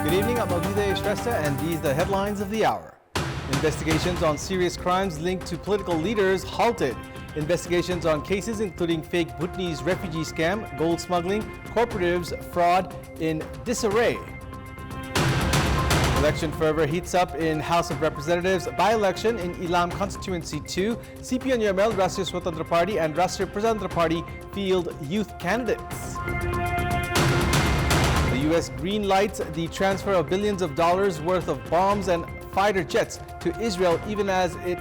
Good evening, I'm Abhiday Shrestha, and these are the headlines of the hour. Investigations on serious crimes linked to political leaders halted. Investigations on cases including fake Bhutanese refugee scam, gold smuggling, cooperatives, fraud in disarray. Election fervor heats up in House of Representatives by-election in Ilam constituency 2. CPN-UML, Rashtriya Swatantra Party and Rashtriya Prajantra Party field youth candidates. The U.S. green lights the transfer of billions of dollars worth of bombs and fighter jets to Israel, even as it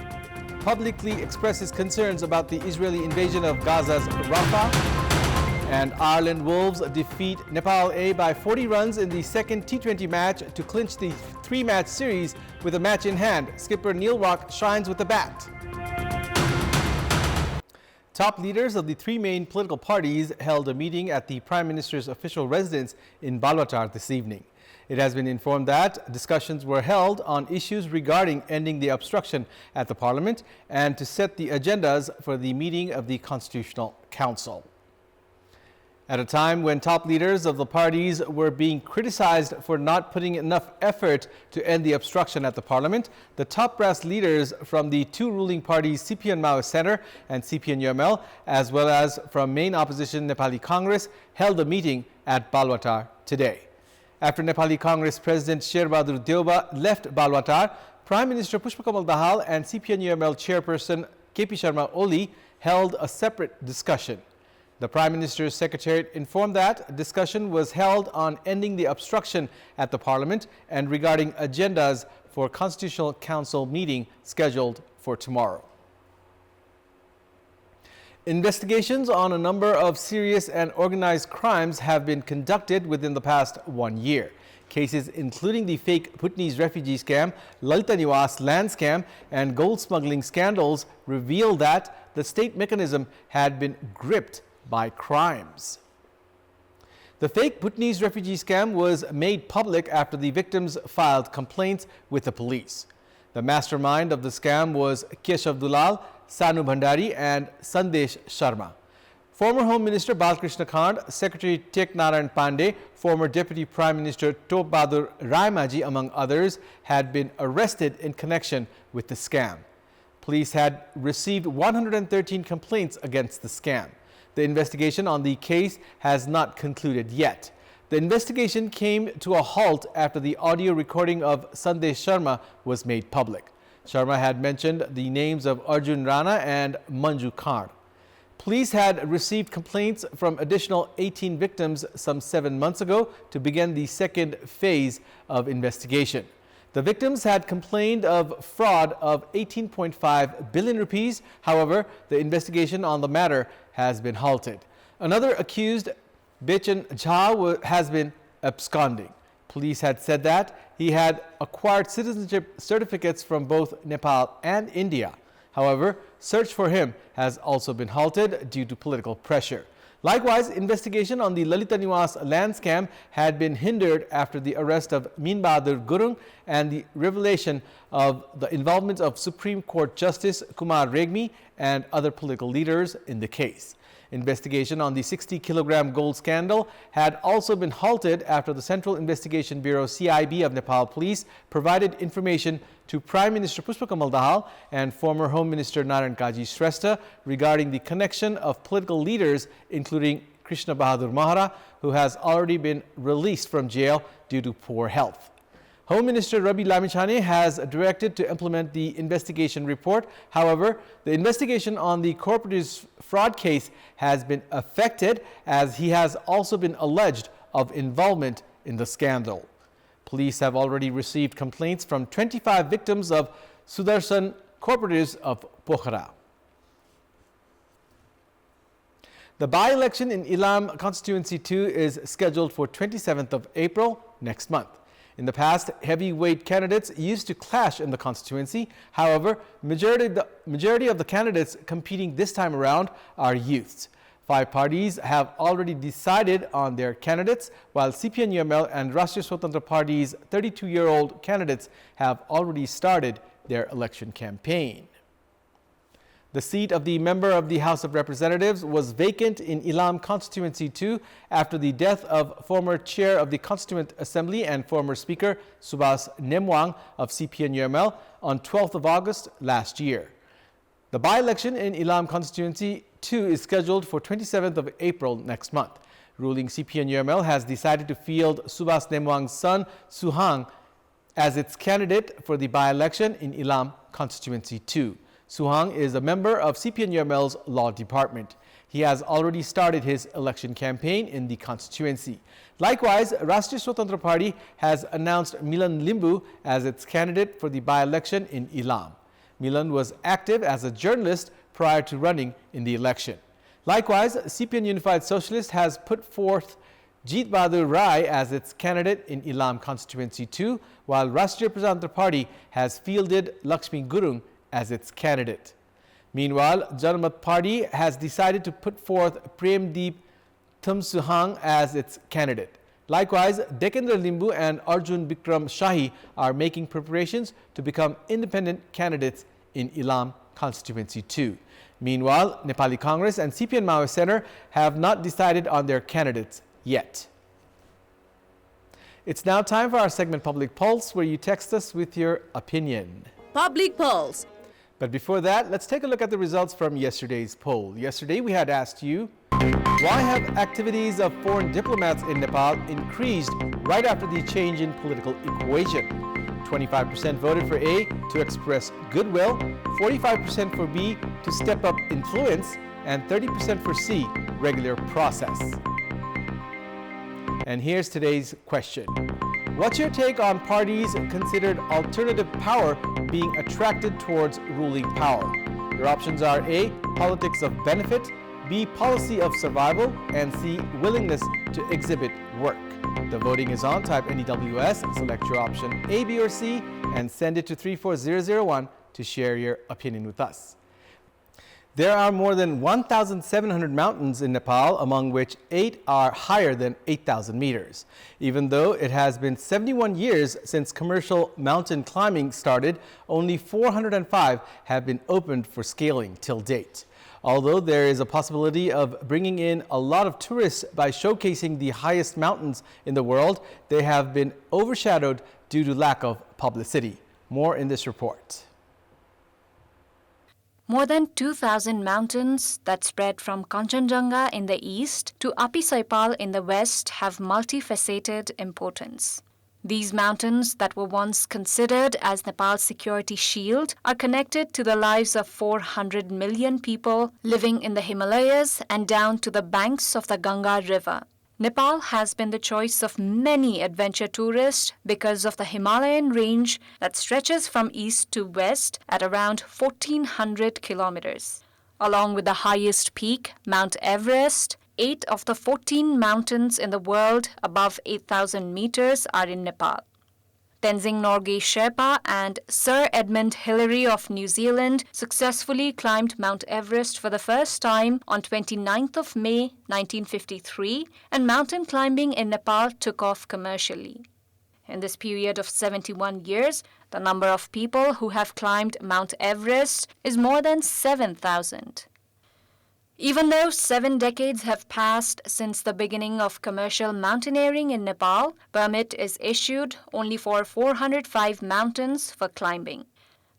publicly expresses concerns about the Israeli invasion of Gaza's Rafah. And Ireland Wolves defeat Nepal A by 40 runs in the second T20 match to clinch the three-match series with a match in hand. Skipper Neil Rock shines with the bat. Top leaders of the three main political parties held a meeting at the Prime Minister's official residence in Balwatar this evening. It has been informed that discussions were held on issues regarding ending the obstruction at the Parliament and to set the agendas for the meeting of the Constitutional Council. At a time when top leaders of the parties were being criticized for not putting enough effort to end the obstruction at the Parliament, the top brass leaders from the two ruling parties, CPN Maoist Centre and CPN-UML, as well as from main opposition Nepali Congress, held a meeting at Balwatar today. After Nepali Congress President Sherbahadur Deuba left Balwatar, Prime Minister Pushpakamal Dahal and CPN-UML Chairperson KP Sharma Oli held a separate discussion. The Prime Minister's Secretariat informed that a discussion was held on ending the obstruction at the Parliament and regarding agendas for Constitutional Council meeting scheduled for tomorrow. Investigations on a number of serious and organized crimes have been conducted within the past 1 year. Cases including the fake Bhutanese refugee scam, Lalita Niwas land scam, and gold smuggling scandals revealed that the state mechanism had been gripped by crimes. The fake Bhutanese refugee scam was made public after the victims filed complaints with the police. The mastermind of the scam was Keshav Dulal, Sanu Bhandari and Sandesh Sharma. Former Home Minister Balkrishna Khand, Secretary Tek Narayan Pandey, former Deputy Prime Minister Top Bahadur Raimaji, among others, had been arrested in connection with the scam. Police had received 113 complaints against the scam. The investigation on the case has not concluded yet. The investigation came to a halt after the audio recording of Sandesh Sharma was made public. Sharma had mentioned the names of Arjun Rana and Manju Khan. Police had received complaints from additional 18 victims some 7 months ago to begin the second phase of investigation. The victims had complained of fraud of 18.5 billion rupees. However, the investigation on the matter has been halted. Another accused, Bechan Jha, has been absconding. Police had said that he had acquired citizenship certificates from both Nepal and India. However, search for him has also been halted due to political pressure. Likewise, investigation on the Lalita Niwas land scam had been hindered after the arrest of Min Bahadur Gurung and the revelation of the involvement of Supreme Court Justice Kumar Regmi and other political leaders in the case. Investigation on the 60-kilogram gold scandal had also been halted after the Central Investigation Bureau CIB of Nepal Police provided information to Prime Minister Pushpakamal Dahal and former Home Minister Narayan Kaji Shrestha regarding the connection of political leaders, including Krishna Bahadur Mahara, who has already been released from jail due to poor health. Home Minister Rabi Lamichhane has directed to implement the investigation report. However, the investigation on the corporate fraud case has been affected as he has also been alleged of involvement in the scandal. Police have already received complaints from 25 victims of Sudarshan cooperatives of Pokhara. The by-election in Ilam constituency 2 is scheduled for 27th of April next month. In the past, heavyweight candidates used to clash in the constituency. However, majority of the candidates competing this time around are youths. 5 parties have already decided on their candidates, while CPN-UML and Rashtriya Swatantra Party's 32-year-old candidates have already started their election campaign. The seat of the member of the House of Representatives was vacant in Ilam Constituency 2 after the death of former chair of the Constituent Assembly and former Speaker Subhas Nemwang of CPN-UML on 12th of August last year. The by-election in Ilam Constituency 2 is scheduled for 27th of April next month. Ruling CPN-UML has decided to field Subhas Nemwang's son Suhang as its candidate for the by-election in Ilam Constituency 2. Suhang is a member of CPN-UML's law department. He has already started his election campaign in the constituency. Likewise, Rashtriya Swatantra Party has announced Milan Limbu as its candidate for the by-election in Ilam. Milan was active as a journalist prior to running in the election. Likewise, CPN Unified Socialist has put forth Jeet Bahadur Rai as its candidate in Ilam Constituency 2, while Rashtriya Prajantra Party has fielded Lakshmi Gurung as its candidate. Meanwhile, Janamat Party has decided to put forth Premdeep Thumsuhang as its candidate. Likewise, Dekendra Limbu and Arjun Bikram Shahi are making preparations to become independent candidates in Ilam Constituency 2. Meanwhile, Nepali Congress and CPN Maoist Center have not decided on their candidates yet. It's now time for our segment Public Pulse, where you text us with your opinion. Public Pulse. But before that, let's take a look at the results from yesterday's poll. Yesterday, we had asked you, why have activities of foreign diplomats in Nepal increased right after the change in political equation? 25% voted for A, to express goodwill, 45% for B, to step up influence, and 30% for C, regular process. And here's today's question. What's your take on parties considered alternative power being attracted towards ruling power? Your options are A, politics of benefit, B, policy of survival, and C, willingness to exhibit work. The voting is on. Type NEWS, select your option A, B, or C, and send it to 34001 to share your opinion with us. There are more than 1,700 mountains in Nepal, among which 8 are higher than 8,000 meters. Even though it has been 71 years since commercial mountain climbing started, only 405 have been opened for scaling till date. Although there is a possibility of bringing in a lot of tourists by showcasing the highest mountains in the world, they have been overshadowed due to lack of publicity. More in this report. More than 2,000 mountains that spread from Kanchenjunga in the east to Api Saipal in the west have multifaceted importance. These mountains that were once considered as Nepal's security shield are connected to the lives of 400 million people living in the Himalayas and down to the banks of the Ganga River. Nepal has been the choice of many adventure tourists because of the Himalayan range that stretches from east to west at around 1,400 kilometers. Along with the highest peak, Mount Everest, 8 of the 14 mountains in the world above 8,000 meters are in Nepal. Tenzing Norgay Sherpa and Sir Edmund Hillary of New Zealand successfully climbed Mount Everest for the first time on 29th of May 1953, and mountain climbing in Nepal took off commercially. In this period of 71 years, the number of people who have climbed Mount Everest is more than 7,000. Even though 7 decades have passed since the beginning of commercial mountaineering in Nepal, permit is issued only for 405 mountains for climbing.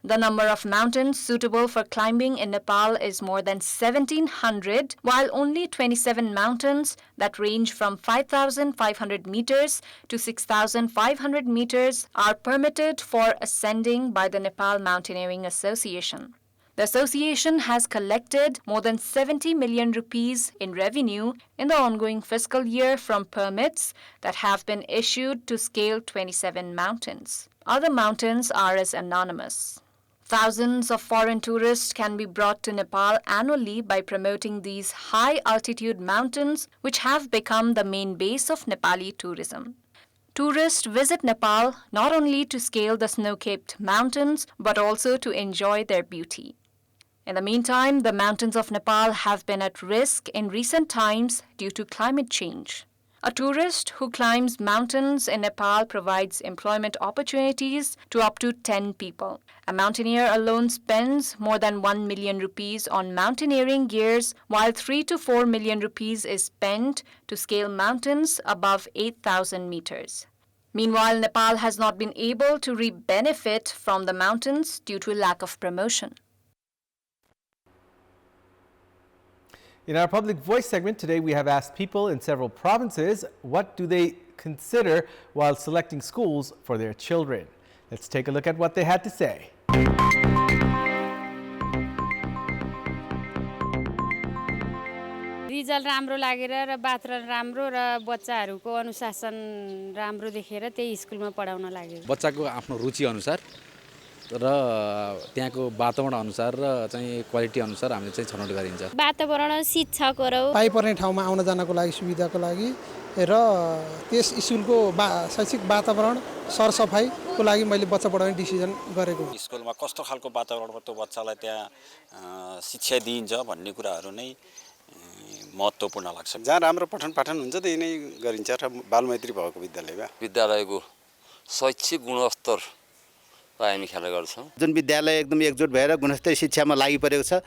The number of mountains suitable for climbing in Nepal is more than 1,700, while only 27 mountains that range from 5,500 meters to 6,500 meters are permitted for ascending by the Nepal Mountaineering Association. The association has collected more than 70 million rupees in revenue in the ongoing fiscal year from permits that have been issued to scale 27 mountains. Other mountains are as anonymous. Thousands of foreign tourists can be brought to Nepal annually by promoting these high-altitude mountains, which have become the main base of Nepali tourism. Tourists visit Nepal not only to scale the snow-capped mountains, but also to enjoy their beauty. In the meantime, the mountains of Nepal have been at risk in recent times due to climate change. A tourist who climbs mountains in Nepal provides employment opportunities to up to 10 people. A mountaineer alone spends more than 1 million rupees on mountaineering gears, while 3 to 4 million rupees is spent to scale mountains above 8,000 meters. Meanwhile, Nepal has not been able to reap benefit from the mountains due to lack of promotion. In our Public Voice segment today, we have asked people in several provinces what do they consider while selecting schools for their children. Let's take a look at what they had to say. Result राम्रो लागेर र वातावरण राम्रो र बच्चाहरूको अनुशासन राम्रो देखेर त्यही स्कुलमा पढाउन लाग्यो बच्चाको आफ्नो रुचि अनुसार र त्यहाँको वातावरण अनुसार र चाहिँ क्वालिटी अनुसार हामीले चाहिँ छनौट गरिन्छ वातावरण शिक्षकहरू पाइपर्ने ठाउँमा आउन जानको लागि सुविधाको लागि र त्यस स्कुलको शैक्षिक वातावरण सरसफाइको लागि मैले बच्चा पढाउने डिसिजन गरेको स्कुलमा कस्तो खालको वातावरणमा त्यो बच्चालाई त्यहाँ शिक्षा दिइन्छ भन्ने कुराहरू नै महत्त्वपूर्ण लाग्छ जहाँ राम्रो पठन पाठन हुन्छ त्यही नै गरिन्छ र बालमैत्री भएको विद्यालयमा विद्यालयको शैक्षिक गुणस्तर हामी ख्याल गर्छौँ जुन विद्यालय एकदम एकजुट भएर गुणस्तरीय शिक्षामा लागिपरेको छ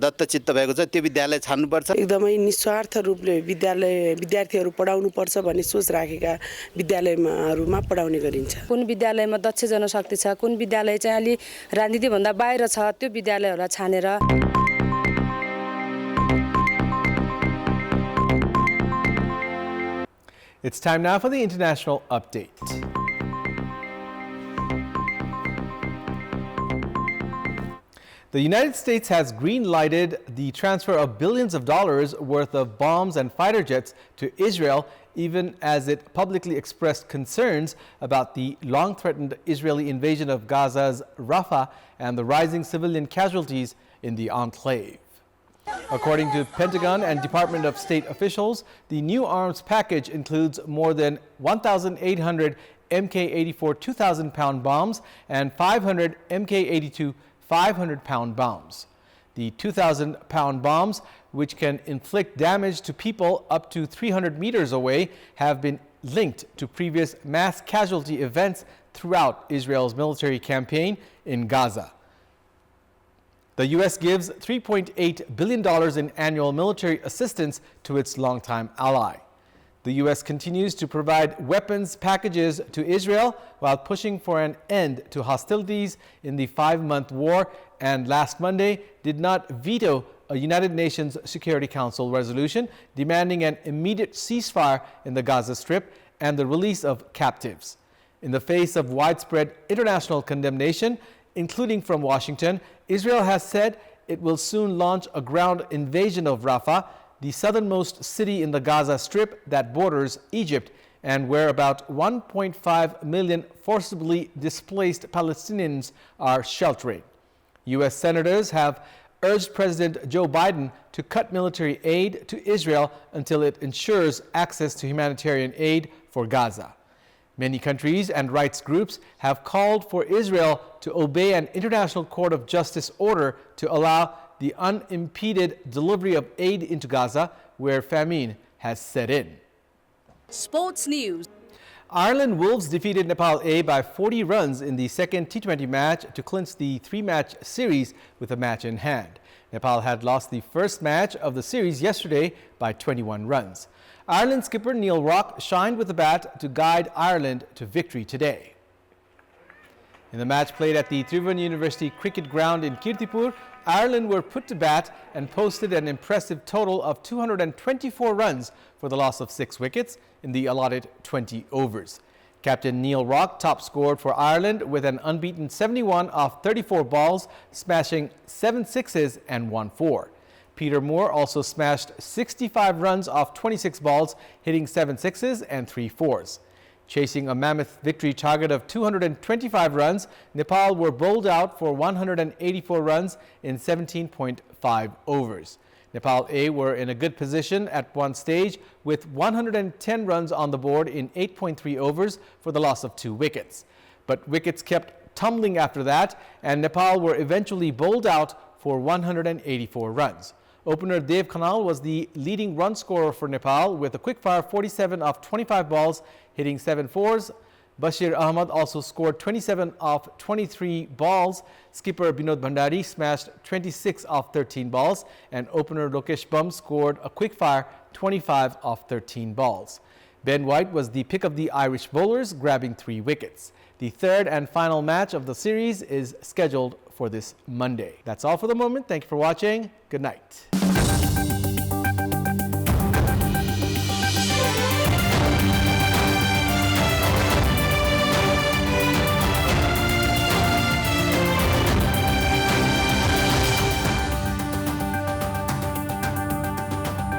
दत्तचित्त भएको छ त्यो विद्यालय छान्नुपर्छ एकदमै निस्वार्थ रूपले विद्यार्थीहरू पढाउनु पर्छ भन्ने सोच राखेका विद्यालयहरूमा पढाउने गरिन्छ कुन विद्यालयमा दक्ष जनशक्ति छ कुन विद्यालय चाहिँ अलि राजनीतिभन्दा बाहिर छ त्यो विद्यालयहरूलाई छानेर It's time now for the international update. The United States has green-lighted the transfer of billions of dollars worth of bombs and fighter jets to Israel, even as it publicly expressed concerns about the long-threatened Israeli invasion of Gaza's Rafah and the rising civilian casualties in the enclave. According to Pentagon and Department of State officials, the new arms package includes more than 1,800 Mk-84 2,000-pound bombs and 500 Mk-82 500-pound bombs. The 2,000-pound bombs, which can inflict damage to people up to 300 meters away, have been linked to previous mass casualty events throughout Israel's military campaign in Gaza. The U.S. gives $3.8 billion in annual military assistance to its longtime ally. The U.S. continues to provide weapons packages to Israel while pushing for an end to hostilities in the 5-month war, and last Monday did not veto a United Nations Security Council resolution demanding an immediate ceasefire in the Gaza Strip and the release of captives. In the face of widespread international condemnation, including from Washington, Israel has said it will soon launch a ground invasion of Rafah, the southernmost city in the Gaza Strip that borders Egypt and where about 1.5 million forcibly displaced Palestinians are sheltering. U.S. senators have urged President Joe Biden to cut military aid to Israel until it ensures access to humanitarian aid for Gaza. Many countries and rights groups have called for Israel to obey an International Court of Justice order to allow the unimpeded delivery of aid into Gaza, where famine has set in. Sports news. Ireland Wolves defeated Nepal A by 40 runs in the second T20 match to clinch the 3-match series with a match in hand. Nepal had lost the first match of the series yesterday by 21 runs. Ireland skipper Neil Rock shined with the bat to guide Ireland to victory today. In the match played at the Tribhuvan University Cricket Ground in Kantipur, Ireland were put to bat and posted an impressive total of 224 runs for the loss of 6 wickets in the allotted 20 overs. Captain Neil Rock top scored for Ireland with an unbeaten 71 off 34 balls, smashing 7 sixes and 1 4. Peter Moore also smashed 65 runs off 26 balls, hitting 7 sixes and 3 fours. Chasing a mammoth victory target of 225 runs, Nepal were bowled out for 184 runs in 17.5 overs. Nepal A were in a good position at one stage with 110 runs on the board in 8.3 overs for the loss of 2 wickets. But wickets kept tumbling after that, and Nepal were eventually bowled out for 184 runs. Opener Dev Khanal was the leading run scorer for Nepal with a quick-fire 47 of 25 balls, hitting 7 fours. Bashir Ahmad also scored 27 of 23 balls. Skipper Binod Bhandari smashed 26 of 13 balls, and opener Lokesh Bum scored a quick-fire 25 of 13 balls. Ben White was the pick of the Irish bowlers, grabbing 3 wickets. The third and final match of the series is scheduled for this Monday. That's all for the moment. Thank you for watching. Good night.